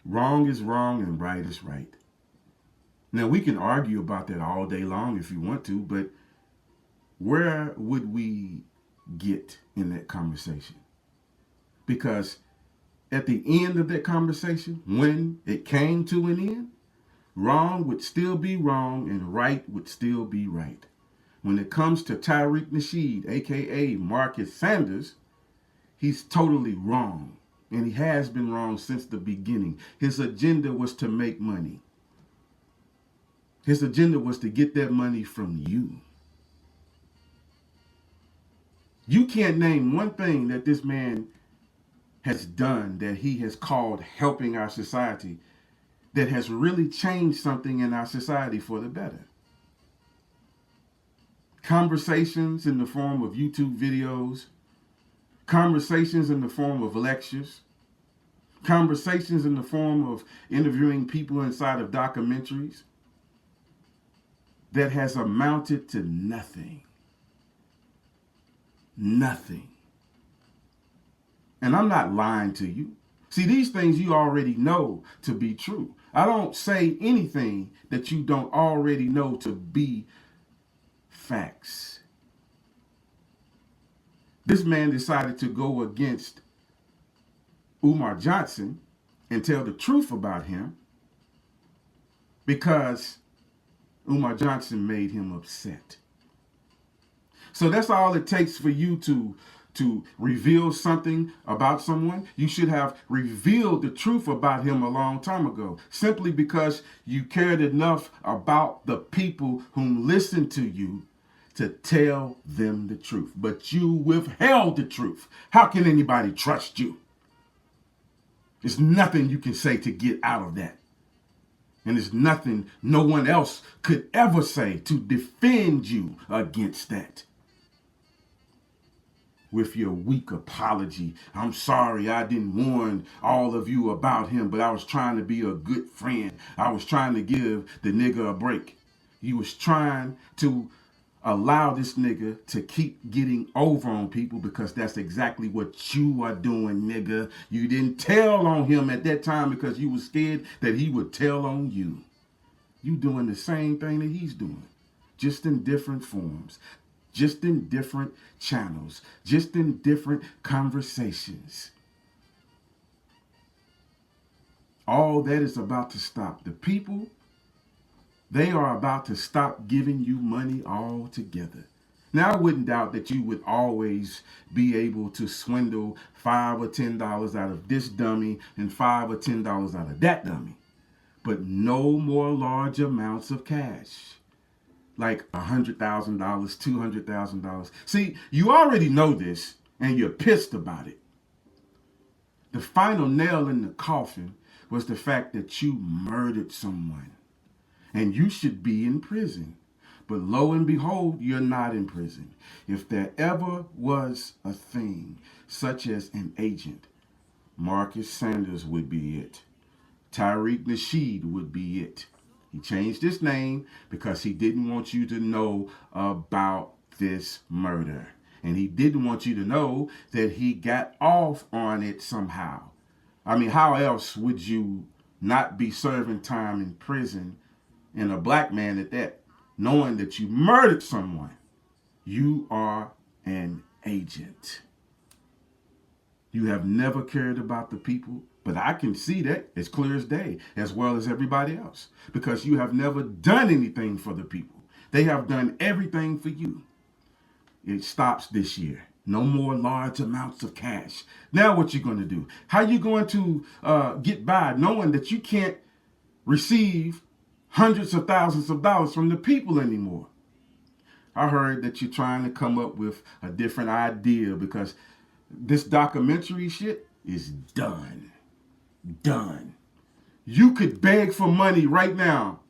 Wrong is wrong and right is right. Now, we can argue about that all day long if you want to, but where would we get in that conversation? Because at the end of that conversation, when it came to an end, wrong would still be wrong and right would still be right. When it comes to Tariq Nasheed, aka Marcus Sanders, he's totally wrong. And he has been wrong since the beginning. His agenda was to make money. His agenda was to get that money from you. You can't name one thing that this man has done that he has called helping our society that has really changed something in our society for the better. Conversations in the form of YouTube videos, conversations in the form of lectures, conversations in the form of interviewing people inside of documentaries that has amounted to nothing. Nothing. And I'm not lying to you. See, these things you already know to be true. I don't say anything that you don't already know to be facts. This man decided to go against Umar Johnson and tell the truth about him because Umar Johnson made him upset. So that's all it takes for you to reveal something about someone. You should have revealed the truth about him a long time ago, simply because you cared enough about the people whom listen to you to tell them the truth. But you withheld the truth. How can anybody trust you? There's nothing you can say to get out of that. And there's nothing no one else could ever say to defend you against that. With your weak apology, I'm sorry I didn't warn all of you about him, but I was trying to be a good friend. I was trying to give the nigga a break. You was trying to allow this nigga to keep getting over on people because that's exactly what you are doing, nigga. You didn't tell on him at that time because you was scared that he would tell on you. You doing the same thing that he's doing, just in different forms, just in different channels, just in different conversations. All that is about to stop. The people, they are about to stop giving you money altogether. Now, I wouldn't doubt that you would always be able to swindle $5 or $10 out of this dummy and $5 or $10 out of that dummy. But no more large amounts of cash. Like $100,000, $200,000. See, you already know this and you're pissed about it. The final nail in the coffin was the fact that you murdered someone. And you should be in prison. But lo and behold, you're not in prison. If there ever was a thing such as an agent, Marcus Sanders would be it. Tariq Nasheed would be it. He changed his name because he didn't want you to know about this murder. And he didn't want you to know that he got off on it somehow. I mean, how else would you not be serving time in prison, and a black man at that, knowing that you murdered someone? You are an agent. You have never cared about the people, but I can see that as clear as day, as well as everybody else, because you have never done anything for the people. They have done everything for you. It stops this year. No more large amounts of cash. Now what you going to do? How you going to get by knowing that you can't receive hundreds of thousands of dollars from the people anymore? I heard that you're trying to come up with a different idea because this documentary shit is done. Done. You could beg for money right now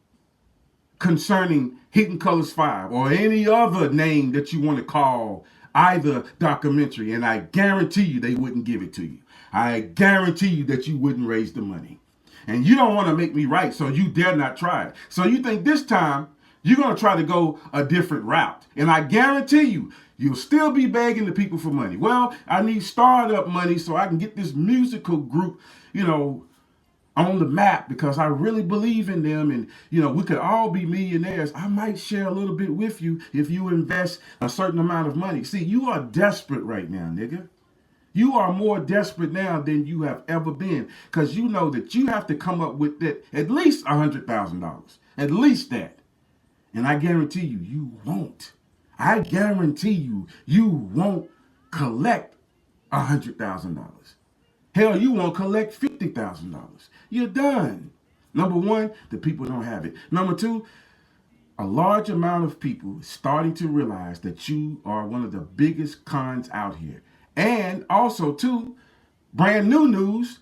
concerning Hidden Colors 5 or any other name that you want to call either documentary, and I guarantee you they wouldn't give it to you. I guarantee you that you wouldn't raise the money. And you don't want to make me right, so you dare not try it. So you think this time you're going to try to go a different route. And I guarantee you, you'll still be begging the people for money. Well, I need startup money so I can get this musical group, on the map because I really believe in them, and we could all be millionaires. I might share a little bit with you if you invest a certain amount of money. See, you are desperate right now, nigga. You are more desperate now than you have ever been because you know that you have to come up with that at least $100,000. At least that. And I guarantee you, you won't. I guarantee you, you won't collect $100,000. Hell, you won't collect $50,000. You're done. Number one, the people don't have it. Number two, a large amount of people starting to realize that you are one of the biggest cons out here. And also, too, brand new news,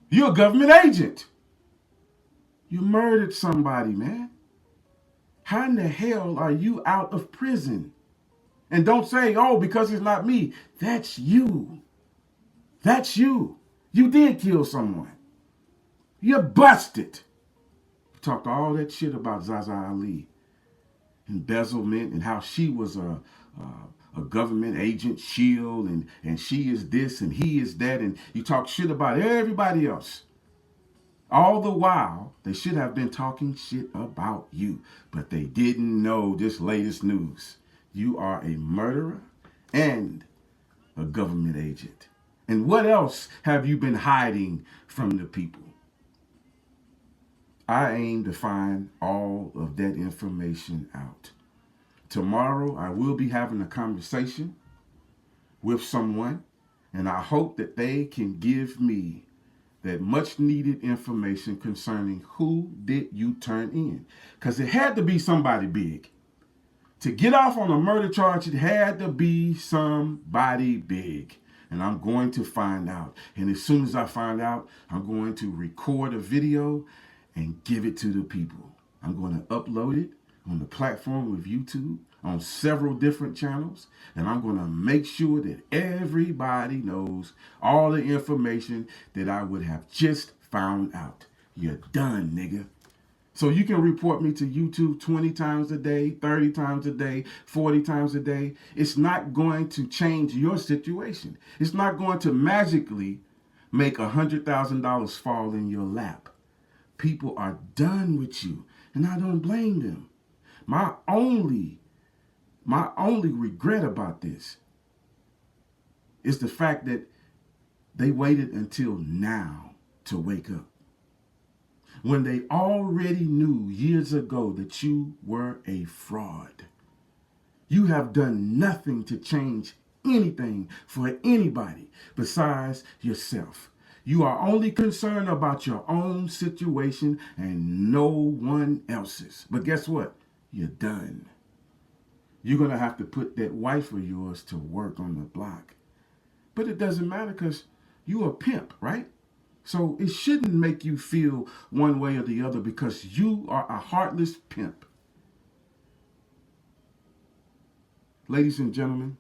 you're a government agent. You murdered somebody, man. How in the hell are you out of prison? And don't say, oh, because it's not me. That's you. That's you. You did kill someone. You're busted. You talked all that shit about Zaza Ali, embezzlement, and how she was a government agent, shield, and she is this and he is that, and you talk shit about everybody else. All the while, they should have been talking shit about you, but they didn't know this latest news. You are a murderer and a government agent. And what else have you been hiding from the people? I aim to find all of that information out. Tomorrow, I will be having a conversation with someone, and I hope that they can give me that much needed information concerning who did you turn in. Because it had to be somebody big. To get off on a murder charge, it had to be somebody big. And I'm going to find out. And as soon as I find out, I'm going to record a video and give it to the people. I'm going to upload it on the platform of YouTube, on several different channels, and I'm going to make sure that everybody knows all the information that I would have just found out. You're done, nigga. So you can report me to YouTube 20 times a day, 30 times a day, 40 times a day. It's not going to change your situation. It's not going to magically make $100,000 fall in your lap. People are done with you, and I don't blame them. My only regret about this is the fact that they waited until now to wake up, when they already knew years ago that you were a fraud. You have done nothing to change anything for anybody besides yourself. You are only concerned about your own situation and no one else's. But guess what? You're done. You're going to have to put that wife of yours to work on the block. But it doesn't matter because you're a pimp, right? So it shouldn't make you feel one way or the other because you are a heartless pimp. Ladies and gentlemen,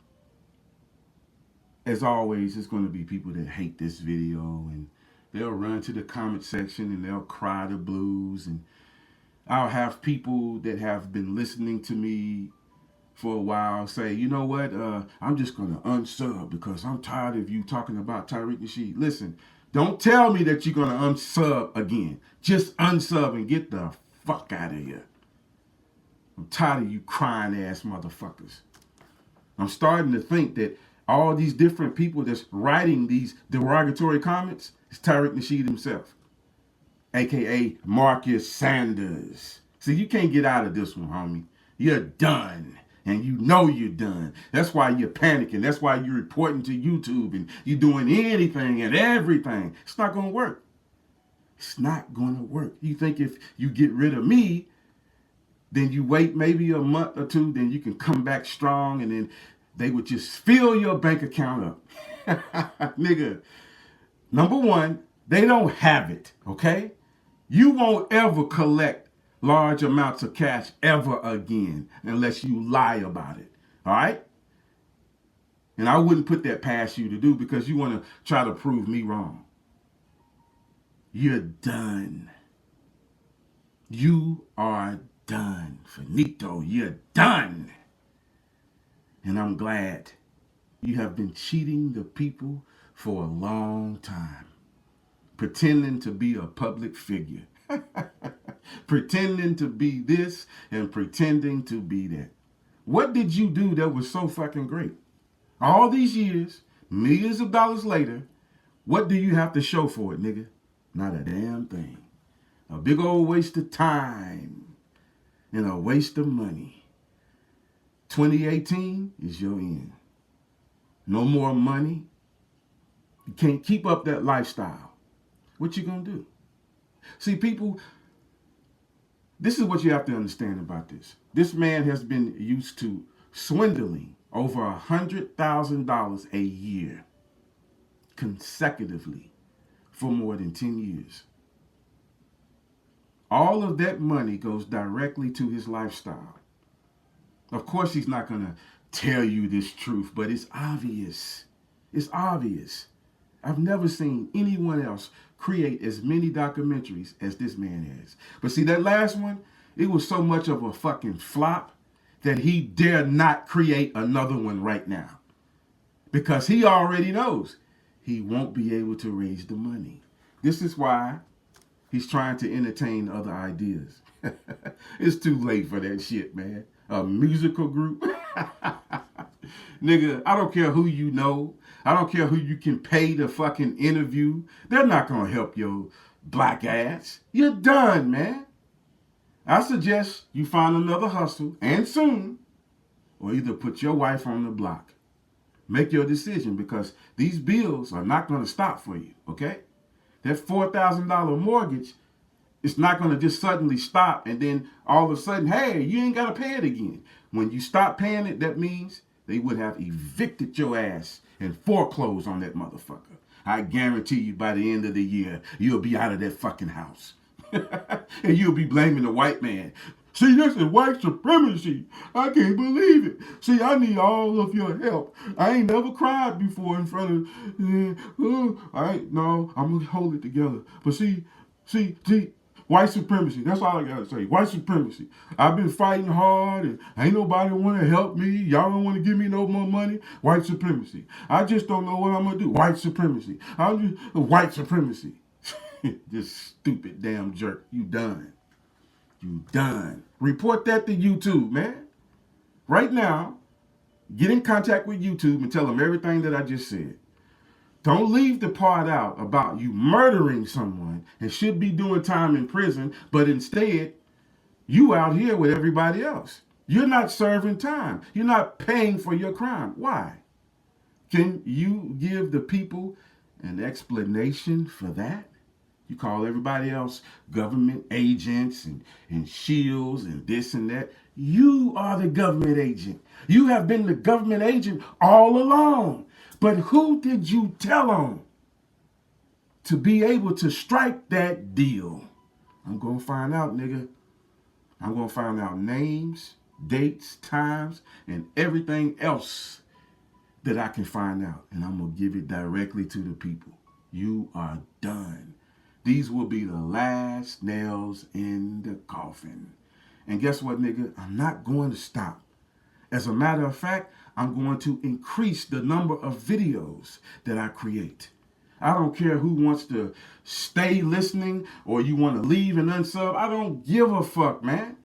as always, it's going to be people that hate this video, and they'll run to the comment section and they'll cry the blues. And I'll have people that have been listening to me for a while say, you know what, I'm just going to unsub because I'm tired of you talking about Tariq Nasheed. Listen, don't tell me that you're going to unsub again. Just unsub and get the fuck out of here. I'm tired of you crying ass motherfuckers. I'm starting to think that all these different people that's writing these derogatory comments is Tariq Nasheed himself, aka Marcus Sanders. See, you can't get out of this one, homie. You're done. And you know you're done. That's why you're panicking. That's why you're reporting to YouTube and you're doing anything and everything. It's not going to work. It's not going to work. You think if you get rid of me, then you wait maybe a month or two, then you can come back strong, and then they would just fill your bank account up. Nigga, number one, they don't have it, okay? You won't ever collect large amounts of cash ever again unless you lie about it, all right? And I wouldn't put that past you to do because you want to try to prove me wrong. You're done. You are done. Finito, you're done. And I'm glad. You have been cheating the people for a long time. pretending to be a public figure. Pretending to be this and pretending to be that. What did you do that was so fucking great? All these years, millions of dollars later, what do you have to show for it, nigga? Not a damn thing. A big old waste of time and a waste of money. 2018 is your end. No more money. You can't keep up that lifestyle. What you gonna do? See, people, this is what you have to understand about this. This man has been used to swindling over $100,000 a year consecutively for more than 10 years. All of that money goes directly to his lifestyle. Of course, he's not going to tell you this truth, but it's obvious. It's obvious. I've never seen anyone else create as many documentaries as this man has. But see, that last one, it was so much of a fucking flop that he dare not create another one right now. Because he already knows he won't be able to raise the money. This is why he's trying to entertain other ideas. It's too late for that shit, man. A musical group? Nigga, I don't care who you know. I don't care who you can pay to fucking interview. They're not going to help your black ass. You're done, man. I suggest you find another hustle, and soon, or either put your wife on the block. Make your decision, because these bills are not going to stop for you, okay? That $4,000 mortgage, it's not going to just suddenly stop and then all of a sudden, hey, you ain't got to pay it again. When you stop paying it, that means they would have evicted your ass and foreclosed on that motherfucker. I guarantee you by the end of the year, you'll be out of that fucking house. And you'll be blaming the white man. See, this is white supremacy. I can't believe it. See, I need all of your help. I ain't never cried before in front of, no, I'm going to hold it together. But see, white supremacy. That's all I got to say. White supremacy. I've been fighting hard and ain't nobody want to help me. Y'all don't want to give me no more money. White supremacy. I just don't know what I'm going to do. White supremacy. White supremacy. This stupid damn jerk. You done. You done. Report that to YouTube, man. Right now, get in contact with YouTube and tell them everything that I just said. Don't leave the part out about you murdering someone and should be doing time in prison, but instead, you out here with everybody else. You're not serving time. You're not paying for your crime. Why? Can you give the people an explanation for that? You call everybody else government agents and shields and this and that. You are the government agent. You have been the government agent all along. But who did you tell on to be able to strike that deal? I'm going to find out, nigga. I'm going to find out names, dates, times, and everything else that I can find out. And I'm going to give it directly to the people. You are done. These will be the last nails in the coffin. And guess what, nigga? I'm not going to stop. As a matter of fact, I'm going to increase the number of videos that I create. I don't care who wants to stay listening or you want to leave and unsub. I don't give a fuck, man.